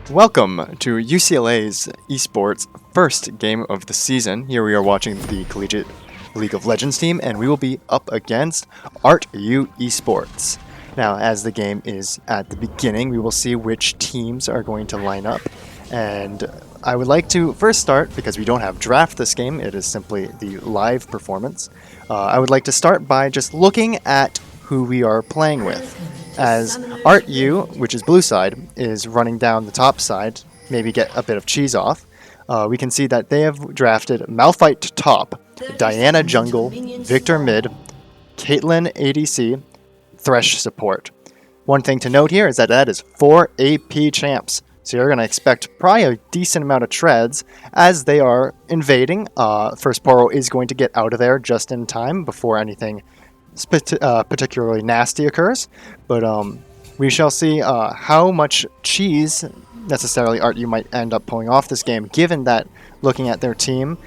Welcome to UCLA's Esports first game of the season. Here we are watching the Collegiate League of Legends team, and we will be up against ArtU Esports. Now, as the game is at the beginning, we will see which teams are going to line up. And I would like to first start, because we don't have draft this game, it is simply the live performance. I would like to start by just looking at who we are playing with. As ArtU, which is blue side, is running down the top side, maybe get a bit of cheese off, we can see that they have drafted Malphite top, Diana jungle, Victor mid, Caitlyn ADC, Thresh support. One thing to note here is that is 4 AP champs, so you're going to expect probably a decent amount of treads as they are invading. First Poro is going to get out of there just in time before anything particularly nasty occurs, but we shall see how much cheese necessarily ArtU might end up pulling off this game, given that looking at their team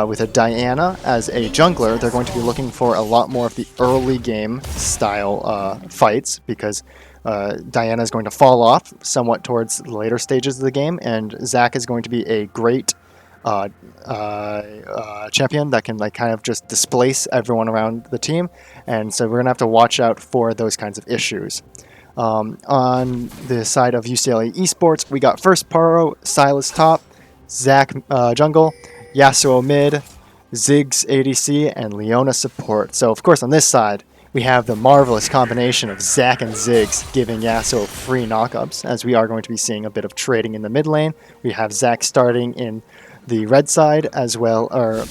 with a Diana as a jungler, they're going to be looking for a lot more of the early game style fights, because Diana is going to fall off somewhat towards the later stages of the game, and Zach is going to be a great champion that can kind of just displace everyone around the team, and so we're gonna have to watch out for those kinds of issues. On the side of UCLA Esports, we got First Poro, Silas top, Zach jungle, Yasuo mid, Ziggs ADC, and Leona support. So of course on this side we have the marvelous combination of Zach and Ziggs giving Yasuo free knockups, as we are going to be seeing a bit of trading in the mid lane. We have Zach starting in the red side as well, or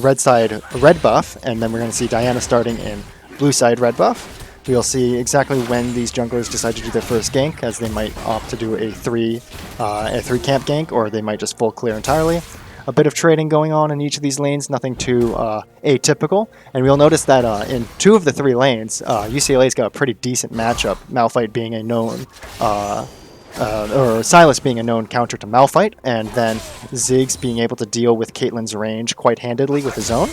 red side red buff, and then we're going to see Diana starting in blue side red buff. We'll see exactly when these junglers decide to do their first gank, as they might opt to do a three camp gank, or they might just full clear entirely. A bit of trading going on in each of these lanes, nothing too atypical, and we'll notice that in 2 of the 3 lanes, UCLA's got a pretty decent matchup, Malphite being a known or Silas being a known counter to Malphite, and then Ziggs being able to deal with Caitlyn's range quite handedly with his own.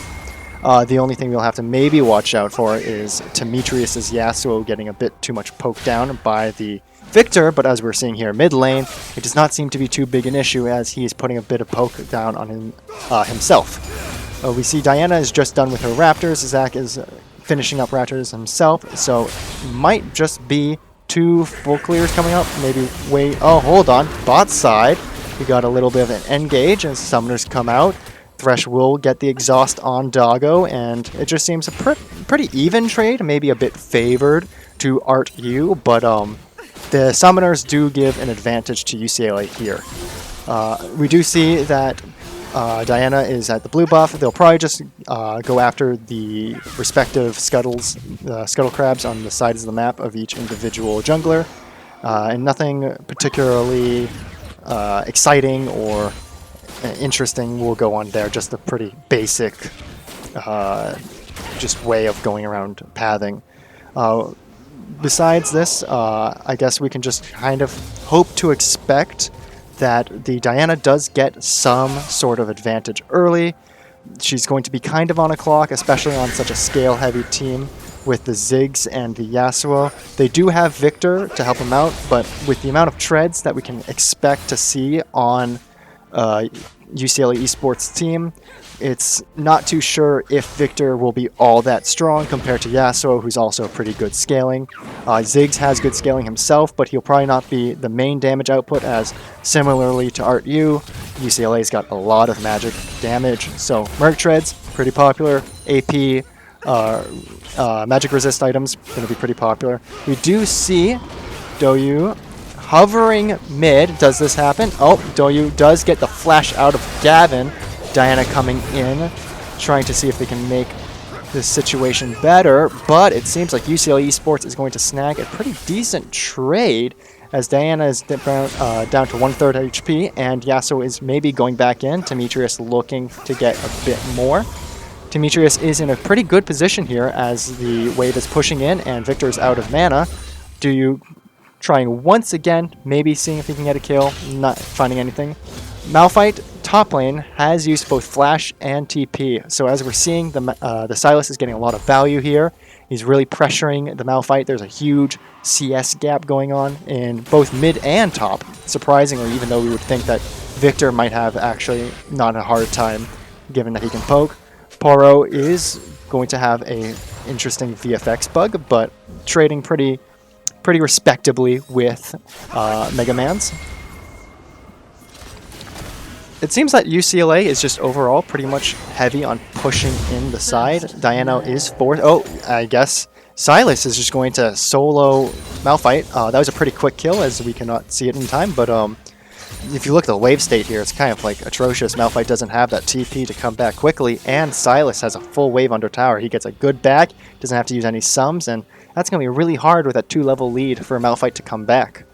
The only thing we'll have to maybe watch out for is Temetrius' Yasuo getting a bit too much poked down by the Victor, but as we're seeing here mid lane, it does not seem to be too big an issue, as he is putting a bit of poke down on himself. We see Diana is just done with her Raptors, Zach is finishing up Raptors himself, so might just be 2 full clears coming up, maybe wait, oh hold on, bot side, we got a little bit of an engage as summoners come out. Thresh will get the exhaust on Doggo, and it just seems a pretty even trade, maybe a bit favored to ArtU, but the summoners do give an advantage to UCLA here. We do see that Diana is at the blue buff. They'll probably just go after the respective scuttles, scuttle crabs on the sides of the map of each individual jungler, and nothing particularly exciting or interesting will go on there. Just a pretty basic just way of going around pathing. Besides this, I guess we can just kind of hope to expect that the Diana does get some sort of advantage early. She's going to be kind of on a clock, especially on such a scale-heavy team with the Ziggs and the Yasuo. They do have Victor to help them out, but with the amount of treads that we can expect to see on UCLA Esports team, it's not too sure if Victor will be all that strong compared to Yasuo, who's also pretty good scaling. Ziggs has good scaling himself, but he'll probably not be the main damage output, as similarly to ArtU, UCLA's got a lot of magic damage. So Merc Treads, pretty popular. AP, magic resist items, going to be pretty popular. We do see Douyu hovering mid. Does this happen? Oh, Douyu does get the flash out of Gavin. Diana coming in, trying to see if they can make this situation better, but it seems like UCLA Esports is going to snag a pretty decent trade, as Diana is down to 1/3 HP, and Yasuo is maybe going back in. Temetrius looking to get a bit more. Temetrius is in a pretty good position here, as the wave is pushing in, and Victor's out of mana. DouYu trying once again, maybe seeing if he can get a kill, not finding anything. Malphite top lane has used both Flash and TP. So as we're seeing, the Sylas is getting a lot of value here. He's really pressuring the Malphite. There's a huge CS gap going on in both mid and top, surprisingly, even though we would think that Victor might have actually not a hard time, given that he can poke. Poro is going to have a interesting VFX bug, but trading pretty respectably with Mega Man's. It seems that UCLA is just overall pretty much heavy on pushing in the side. Diana is fourth. Oh, I guess Sylas is just going to solo Malphite. That was a pretty quick kill, as we cannot see it in time, but if you look at the wave state here, it's kind of like atrocious. Malphite doesn't have that TP to come back quickly, and Sylas has a full wave under tower. He gets a good back, doesn't have to use any sums, and that's going to be really hard with a 2-level lead for Malphite to come back.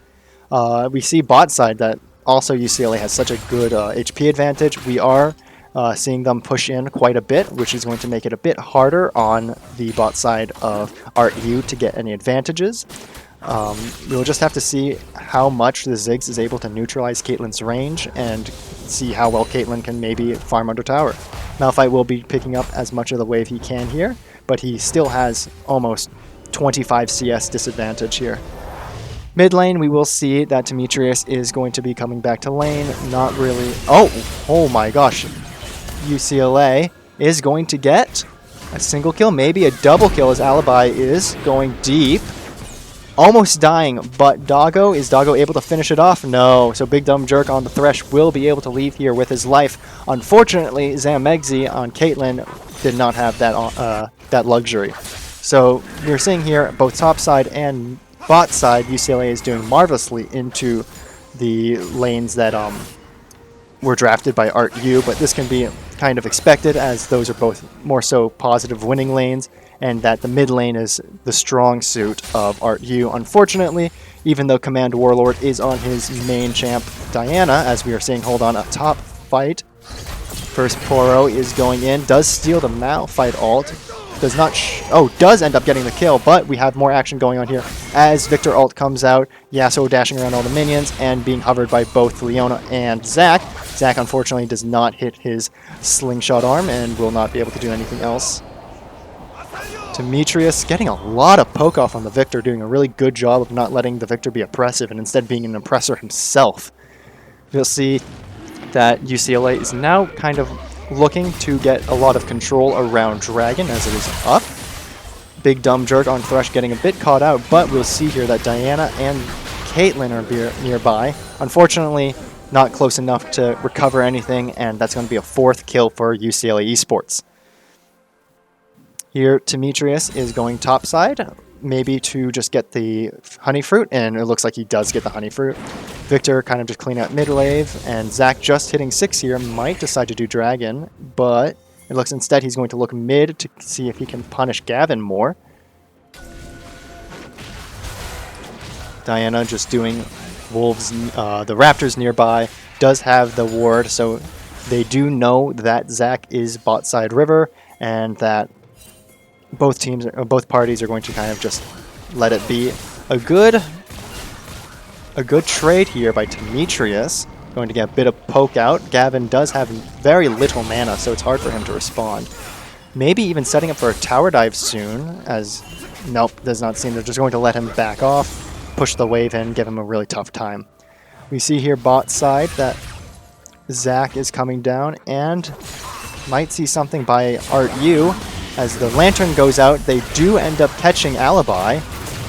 We see bot side that also UCLA has such a good HP advantage. We are seeing them push in quite a bit, which is going to make it a bit harder on the bot side of ArtU to get any advantages. We'll just have to see how much the Ziggs is able to neutralize Caitlyn's range and see how well Caitlyn can maybe farm under tower. Malphite will be picking up as much of the wave he can here, but he still has almost 25 CS disadvantage here. Mid lane, we will see that Temetrius is going to be coming back to lane. Not really. Oh my gosh. UCLA is going to get a single kill, maybe a double kill, as Alibye is going deep. Almost dying, but Doggo, is Doggo able to finish it off? No. So Big Dumb Jerk on the Thresh will be able to leave here with his life. Unfortunately, Zamegzi on Caitlyn did not have that luxury. So we're seeing here both top side and bot side, UCLA is doing marvelously into the lanes that were drafted by ArtU, but this can be kind of expected, as those are both more so positive winning lanes, and that the mid lane is the strong suit of ArtU. Unfortunately, even though Command Warlord is on his main champ Diana, as we are seeing hold on a top fight, First Poro is going in, does steal the Malphite ult, does not does end up getting the kill, but we have more action going on here as Victor ult comes out, Yasuo dashing around all the minions and being hovered by both Leona and Zac. Zac unfortunately does not hit his slingshot arm and will not be able to do anything else. Temetrius getting a lot of poke off on the Victor, doing a really good job of not letting the Victor be oppressive and instead being an oppressor himself. You'll see that UCLA is now kind of looking to get a lot of control around Dragon as it is up. Big Dumb Jerk on Thresh getting a bit caught out, but we'll see here that Diana and Caitlyn are nearby. Unfortunately, not close enough to recover anything, and that's going to be a 4th kill for UCLA Esports. Here, Temetrius is going topside, maybe to just get the honey fruit, and it looks like he does get the honey fruit. Victor kind of just clean out mid wave, and Zac just hitting 6 here might decide to do Dragon, but it looks instead he's going to look mid to see if he can punish Gavin more. Diana just doing wolves, the raptors nearby, does have the ward, so they do know that Zac is bot side river, and that both teams, both parties are going to kind of just let it be. A good trade here by Temetrius. Going to get a bit of poke out. Gavin does have very little mana, so it's hard for him to respond. Maybe even setting up for a tower dive soon, as nope, does not seem. They're just going to let him back off, push the wave in, give him a really tough time. We see here bot side that Zac is coming down and might see something by ArtU. As the lantern goes out, they do end up catching Alibye.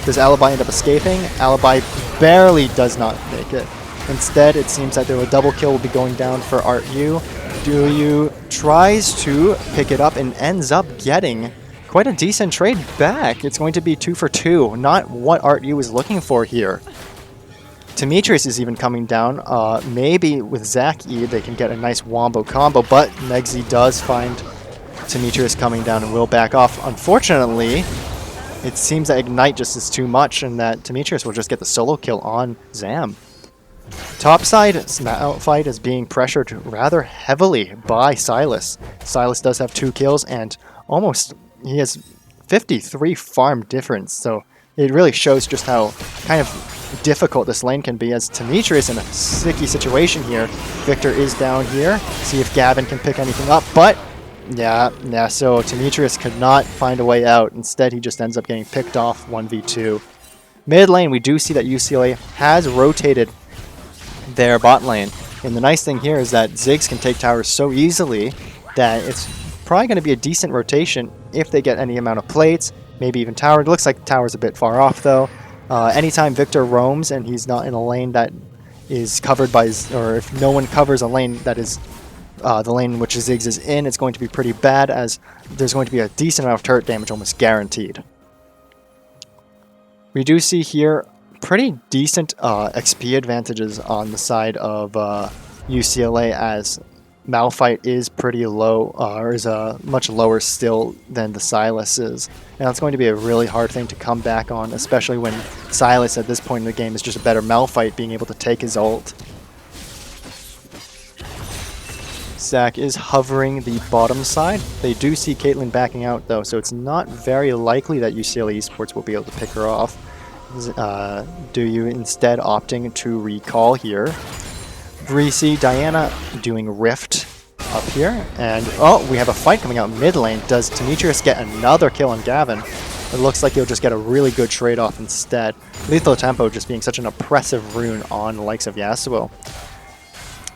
Does Alibye end up escaping? Alibye barely does not make it. Instead, it seems that a double kill will be going down for ArtU. Douyu tries to pick it up and ends up getting quite a decent trade back. It's going to be 2 for 2. Not what ArtU was looking for here. Temetrius is even coming down. Maybe with Zac E, they can get a nice wombo combo, but Megzi does find Temetrius coming down and will back off. Unfortunately, it seems that Ignite just is too much and that Temetrius will just get the solo kill on Zam. Topside, Malphite is being pressured rather heavily by Sylas. Sylas does have 2 kills and almost, he has 53 farm difference, so it really shows just how kind of difficult this lane can be, as Temetrius in a sticky situation here. Victor is down here. See if Gavin can pick anything up, but yeah, so Temetrius could not find a way out. Instead, he just ends up getting picked off 1v2. Mid lane, we do see that UCLA has rotated their bot lane. And the nice thing here is that Ziggs can take towers so easily that it's probably going to be a decent rotation if they get any amount of plates, maybe even tower. It looks like the tower's a bit far off, though. Anytime Victor roams and he's not in a lane that is covered by, or if no one covers a lane that is the lane in which Ziggs is in, it's going to be pretty bad, as there's going to be a decent amount of turret damage almost guaranteed. We do see here pretty decent XP advantages on the side of UCLA, as Malphite is pretty low, or is much lower still than the Sylas is. And that's going to be a really hard thing to come back on, especially when Sylas at this point in the game is just a better Malphite, being able to take his ult. Zach is hovering the bottom side. They do see Caitlyn backing out, though, so it's not very likely that UCLA Esports will be able to pick her off. DouYu instead opting to recall here. We see Diana doing Rift up here, and oh, we have a fight coming out mid lane. Does Temetrius get another kill on Gavin? It looks like he'll just get a really good trade-off instead. Lethal Tempo just being such an oppressive rune on the likes of Yasuo.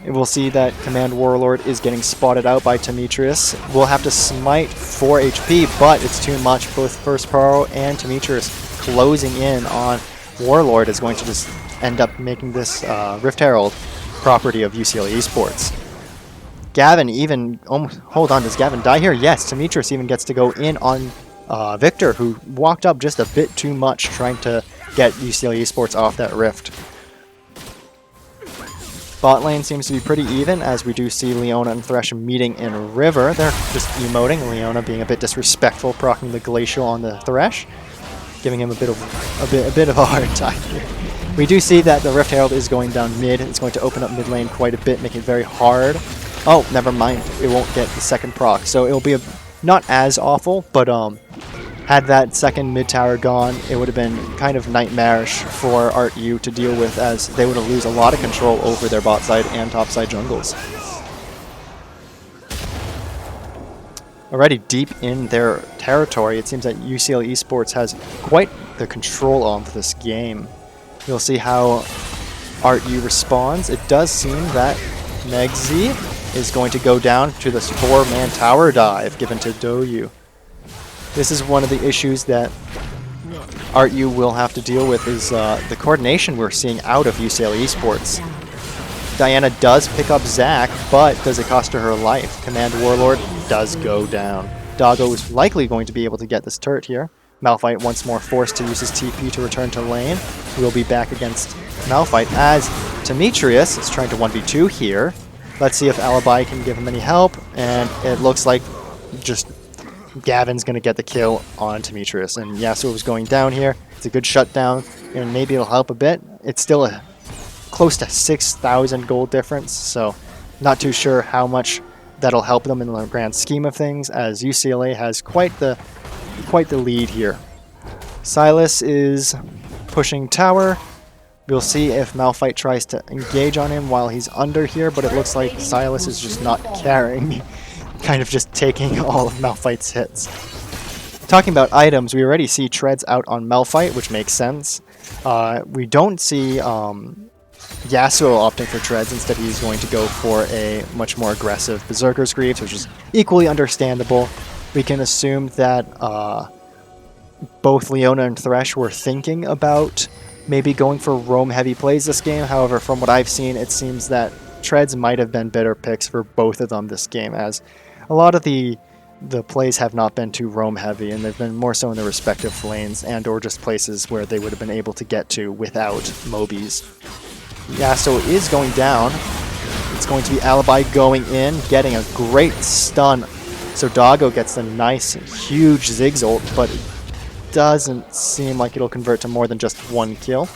We'll see that Command Warlord is getting spotted out by Temetrius. We'll have to smite 4 HP, but it's too much. Both First Poro and Temetrius closing in on Warlord is going to just end up making this Rift Herald property of UCLA Esports. Gavin even... Oh, hold on, does Gavin die here? Yes, Temetrius even gets to go in on Victor, who walked up just a bit too much trying to get UCLA Esports off that Rift. Bot lane seems to be pretty even, as we do see Leona and Thresh meeting in River. They're just emoting, Leona being a bit disrespectful, proccing the Glacial on the Thresh, giving him a bit of a hard time here. We do see that the Rift Herald is going down mid. It's going to open up mid lane quite a bit, make it very hard. Oh, never mind. It won't get the second proc, so it'll be not as awful, but had that second mid tower gone, it would have been kind of nightmarish for ArtU to deal with, as they would have lose a lot of control over their bot side and top side jungles. Already deep in their territory, it seems that UCLA Esports has quite the control of this game. You'll see how ArtU responds. It does seem that Megzi is going to go down to this 4-man tower dive given to DouYu. This is one of the issues that ArtU will have to deal with, is the coordination we're seeing out of UCLA Esports. Diana does pick up Zach, but does it cost her life? Command Warlord does go down. Doggo is likely going to be able to get this turret here. Malphite once more forced to use his TP to return to lane. We'll be back against Malphite, as Temetrius is trying to 1v2 here. Let's see if Alibye can give him any help, and it looks like just Gavin's going to get the kill on Temetrius, and Yasuo is going down here. It's a good shutdown, and maybe it'll help a bit. It's still a close to 6,000 gold difference, so not too sure how much that'll help them in the grand scheme of things, as UCLA has quite the lead here. Sylas is pushing tower. We'll see if Malphite tries to engage on him while he's under here, but it looks like Sylas is just not caring. Kind of just taking all of Malphite's hits. Talking about items, we already see treads out on Malphite, which makes sense. We don't see Yasuo opting for treads. Instead, he's going to go for a much more aggressive Berserker's Greaves, which is equally understandable. We can assume that both Leona and Thresh were thinking about maybe going for roam-heavy plays this game. However, from what I've seen, it seems that treads might have been better picks for both of them this game, as a lot of the plays have not been too roam-heavy, and they've been more so in their respective lanes and or just places where they would have been able to get to without Mobies. Yasuo is going down. It's going to be Alibye going in, getting a great stun. So Doggo gets a nice, huge Ziggs ult, but it doesn't seem like it'll convert to more than just one kill.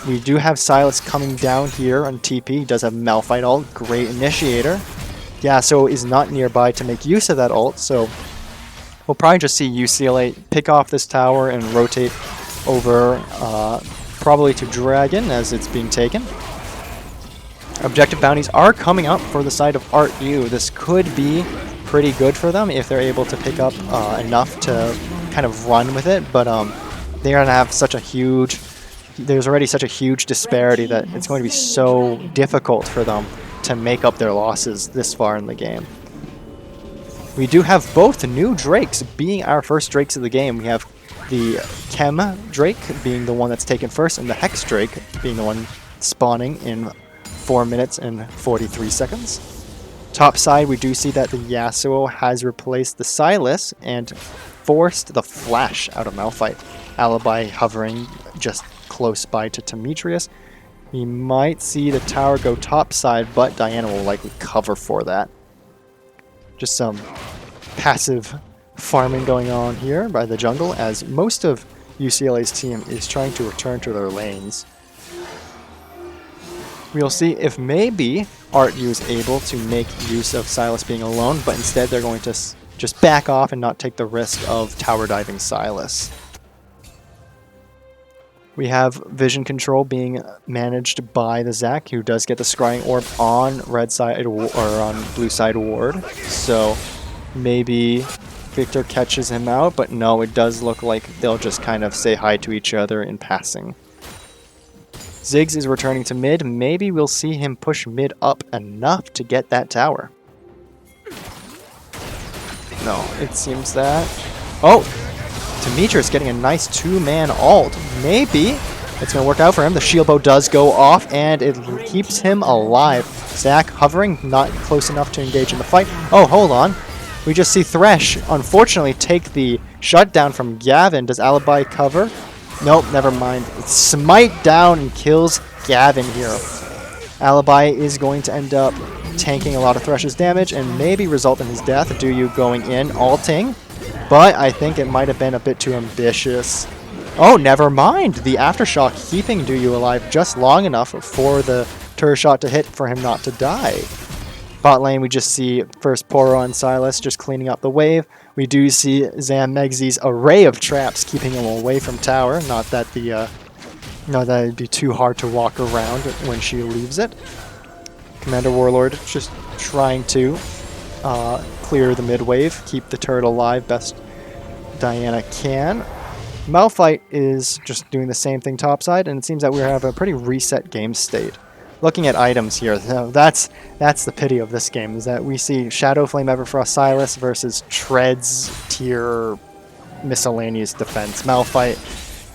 We do have Sylas coming down here on TP. He does have Malphite ult, great initiator. Yasuo is not nearby to make use of that ult, so we'll probably just see UCLA pick off this tower and rotate over probably to Dragon as it's being taken. Objective bounties are coming up for the side of ArtU. This could be pretty good for them if they're able to pick up enough to kind of run with it, but they're going to have such a huge... There's already such a huge disparity that it's going to be so difficult for them to make up their losses this far in the game. We do have both new Drakes being our first Drakes of the game. We have the Chem Drake being the one that's taken first, and the Hex Drake being the one spawning in 4 minutes and 43 seconds. Top side, we do see that the Yasuo has replaced the Sylas and forced the Flash out of Malphite. Alibye hovering just close by to Temetrius. We might see the tower go top side, but Diana will likely cover for that. Just some passive farming going on here by the jungle, as most of UCLA's team is trying to return to their lanes. We'll see if maybe ArtU is able to make use of Sylas being alone, but instead they're going to just back off and not take the risk of tower diving Sylas. We have vision control being managed by the Zac, who does get the scrying orb on red side or on blue side ward. So maybe Victor catches him out, but no, it does look like they'll just kind of say hi to each other in passing. Ziggs is returning to mid. Maybe we'll see him push mid up enough to get that tower. No, it seems that... Oh! Temetrius getting a nice two-man ult. Maybe it's going to work out for him. The shield bow does go off, and it keeps him alive. Zac hovering, not close enough to engage in the fight. Oh, hold on. We just see Thresh, unfortunately, take the shutdown from Gavin. Does Alibye cover? Nope, never mind. Smite down and kills Gavin here. Alibye is going to end up tanking a lot of Thresh's damage and maybe result in his death. Douyu going in, ulting. But I think it might have been a bit too ambitious. Oh, never mind. The Aftershock keeping Douyu alive just long enough for the turret shot to hit for him not to die. Bot lane, we just see First Poro and Sylas just cleaning up the wave. We do see Zam Megsy's array of traps keeping him away from tower. Not that it'd be too hard to walk around when she leaves it. Commander Warlord just trying to clear the mid wave, keep the turret alive best Diana can. Malphite is just doing the same thing topside, and it seems that we have a pretty reset game state. Looking at items here, that's the pity of this game, is that we see Shadow Flame Everfrost Sylas versus Treads tier miscellaneous defense. Malphite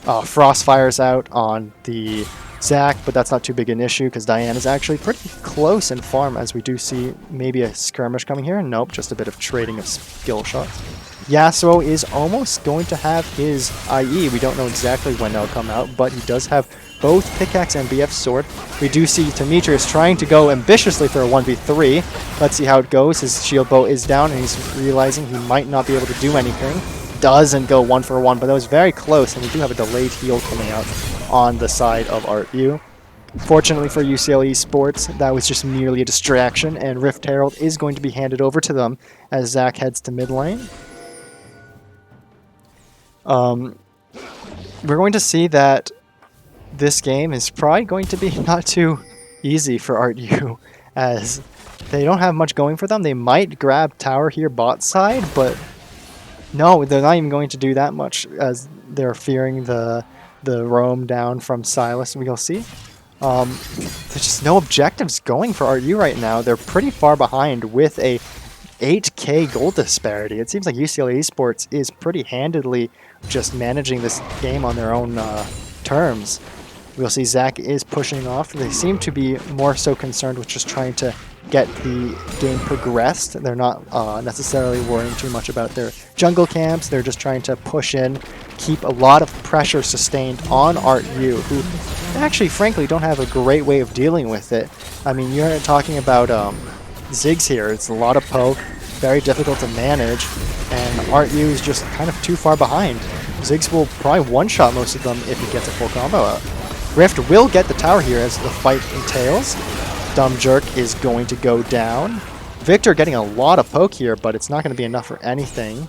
Frostfire's out on the Zac, but that's not too big an issue because Diana's actually pretty close in farm, as we do see maybe a skirmish coming here. Nope, just a bit of trading of skill shots. Yasuo is almost going to have his IE. We don't know exactly when they'll come out, but he does have both pickaxe and BF sword. We do see Temetrius trying to go ambitiously for a 1v3. Let's see how it goes. His shield bow is down and he's realizing he might not be able to do anything. Doesn't go 1-for-1, but that was very close, and we do have a delayed heal coming out on the side of ArtU. Fortunately for UCLA Esports, that was just merely a distraction, and Rift Herald is going to be handed over to them as Zac heads to mid lane. We're going to see that this game is probably going to be not too easy for ArtU, as they don't have much going for them. They might grab tower here bot side, but no, they're not even going to do that much, as they're fearing the roam down from Sylas. We'll see. There's just no objectives going for ArtU right now. They're pretty far behind with a 8k gold disparity. It seems like UCLA Esports is pretty handedly just managing this game on their own terms. We'll see Zac is pushing off. They seem to be more so concerned with just trying to get the game progressed. They're not necessarily worrying too much about their jungle camps. They're just trying to push in, keep a lot of pressure sustained on ArtU, who actually, frankly, don't have a great way of dealing with it. I mean, you're talking about Ziggs here. It's a lot of poke, very difficult to manage, and ArtU is just kind of too far behind. Ziggs will probably one-shot most of them if he gets a full combo out. Rift will get the tower here as the fight entails. Dumb Jerk is going to go down. Victor getting a lot of poke here, but it's not going to be enough for anything.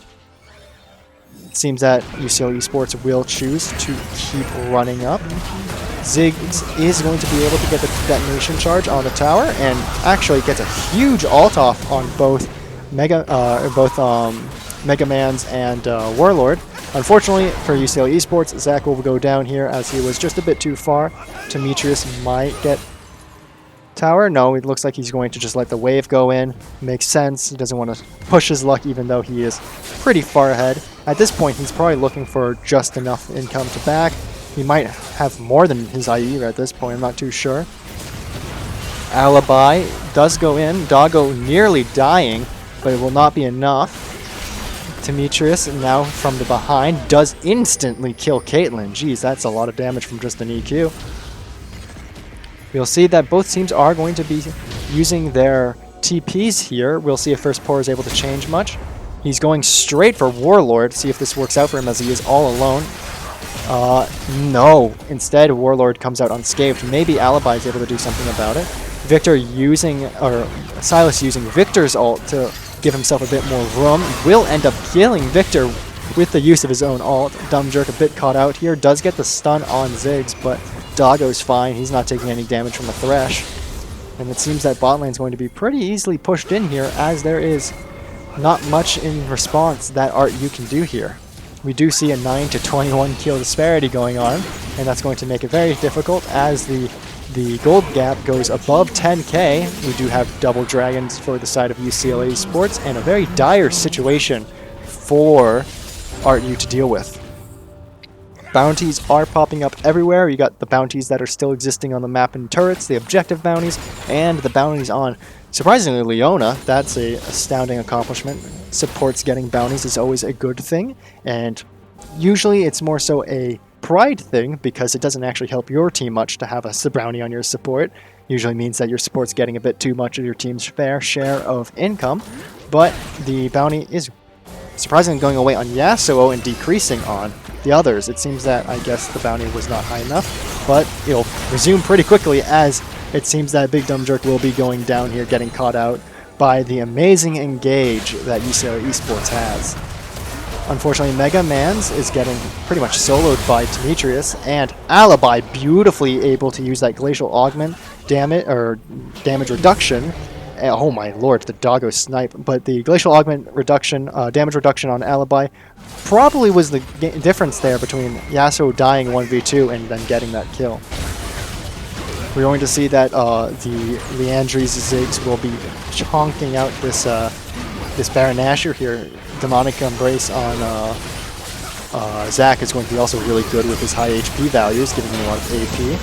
It seems that UCLA Esports will choose to keep running up. Ziggs is going to be able to get the detonation charge on the tower, and actually gets a huge ult off on both Mega Mans and Warlord. Unfortunately for UCLA Esports, Zach will go down here as he was just a bit too far. Temetrius might get tower. No, it looks like he's going to just let the wave go in. Makes sense. He doesn't want to push his luck even though he is pretty far ahead. At this point, he's probably looking for just enough income to back. He might have more than his IE at this point. I'm not too sure. Alibye does go in. Doggo nearly dying, but it will not be enough. Temetrius, now from the behind, does instantly kill Caitlyn. Jeez, that's a lot of damage from just an EQ. We'll see that both teams are going to be using their TPs here. We'll see if First Poro is able to change much. He's going straight for Warlord, see if this works out for him as he is all alone. No. Instead, Warlord comes out unscathed. Maybe Alibye is able to do something about it. Silas using Victor's ult to give himself a bit more room, will end up killing Victor with the use of his own ult. Dumb Jerk a bit caught out here, does get the stun on Ziggs, but Doggo's fine. He's not taking any damage from the Thresh. And it seems that bot lane is going to be pretty easily pushed in here, as there is not much in response that ArtU can do here. We do see a 9 to 21 kill disparity going on, and that's going to make it very difficult as the gold gap goes above 10k. We do have double dragons for the side of UCLA Esports, and a very dire situation for ArtU to deal with. Bounties are popping up everywhere. You got the bounties that are still existing on the map in turrets, the objective bounties, and the bounties on, surprisingly, Leona. That's a astounding accomplishment. Supports getting bounties is always a good thing, and usually it's more so a pride thing because it doesn't actually help your team much to have a bounty on your support. Usually means that your support's getting a bit too much of your team's fair share of income, but the bounty is surprisingly going away on Yasuo and decreasing on the others. It seems that, I guess, the bounty was not high enough, but it'll resume pretty quickly as it seems that Big Dumb Jerk will be going down here, getting caught out by the amazing engage that UCLA Esports has. Unfortunately, Mega Mans is getting pretty much soloed by Temetrius, and Alibye beautifully able to use that Glacial Augment damage reduction. Oh my lord, the Doggo snipe. But the Glacial Augment reduction, damage reduction on Alibye probably was the difference there between Yasuo dying 1v2 and then getting that kill. We're going to see that the Leandri's Ziggs will be chonking out this Baron Nashor here. Demonic Embrace on Zach is going to be also really good with his high HP values, giving him a lot of AP.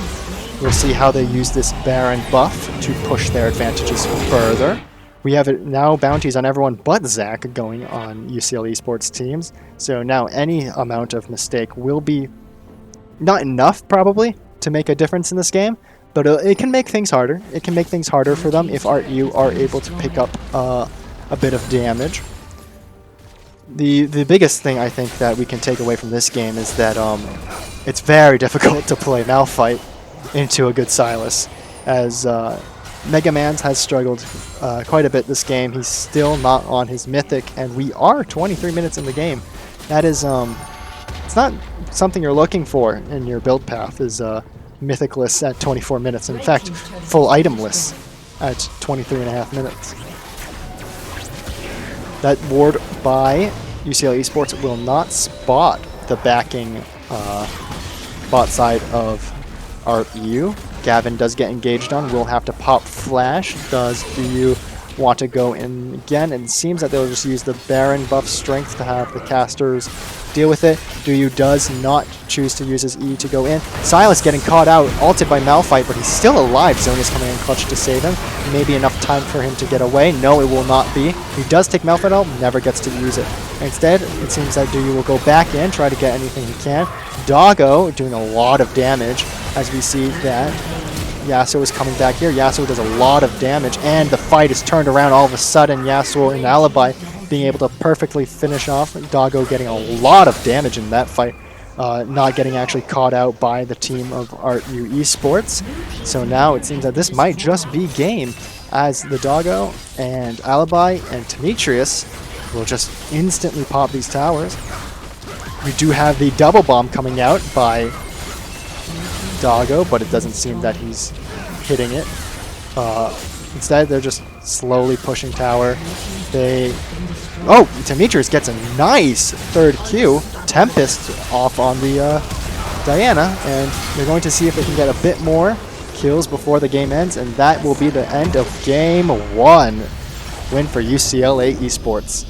We'll see how they use this Baron buff to push their advantages further. We have now bounties on everyone but Zach going on UCLA Esports teams, so now any amount of mistake will be not enough, probably, to make a difference in this game, but it can make things harder. It can make things harder for them if ArtU are able to pick up a bit of damage. The biggest thing I think that we can take away from this game is that it's very difficult to play Malphite into a good Silas, as Mega Mans has struggled quite a bit this game. He's still not on his Mythic, and we are 23 minutes in the game. That is, it's not something you're looking for in your build path, is Mythicless at 24 minutes. In fact, full itemless at 23.5 minutes. That ward by UCLA Esports will not spot the backing bot side of ArtU. Gavin does get engaged on. We'll have to pop flash. Does DU want to go in again? And it seems that they'll just use the Baron buff strength to have the casters deal with it. DU does not choose to use his E to go in. Silas getting caught out, ulted by Malphite, but he's still alive. Zone is coming in clutch to save him. Maybe enough time for him to get away. No, it will not be. He does take Malphite out, never gets to use it. Instead, it seems that DU will go back in, try to get anything he can. Doggo doing a lot of damage as we see that Yasuo is coming back here. Yasuo does a lot of damage, and the fight is turned around all of a sudden. Yasuo and Alibye being able to perfectly finish off. Doggo getting a lot of damage in that fight, not getting actually caught out by the team of ArtU Esports. So now it seems that this might just be game, as the Doggo and Alibye and Temetrius will just instantly pop these towers. We do have the double bomb coming out by Doggo, but it doesn't seem that he's hitting it. Instead, they're just slowly pushing tower. Oh, Temetrius gets a nice third Q. Tempest off on the Diana, and they're going to see if they can get a bit more kills before the game ends, and that will be the end of Game 1. Win for UCLA Esports.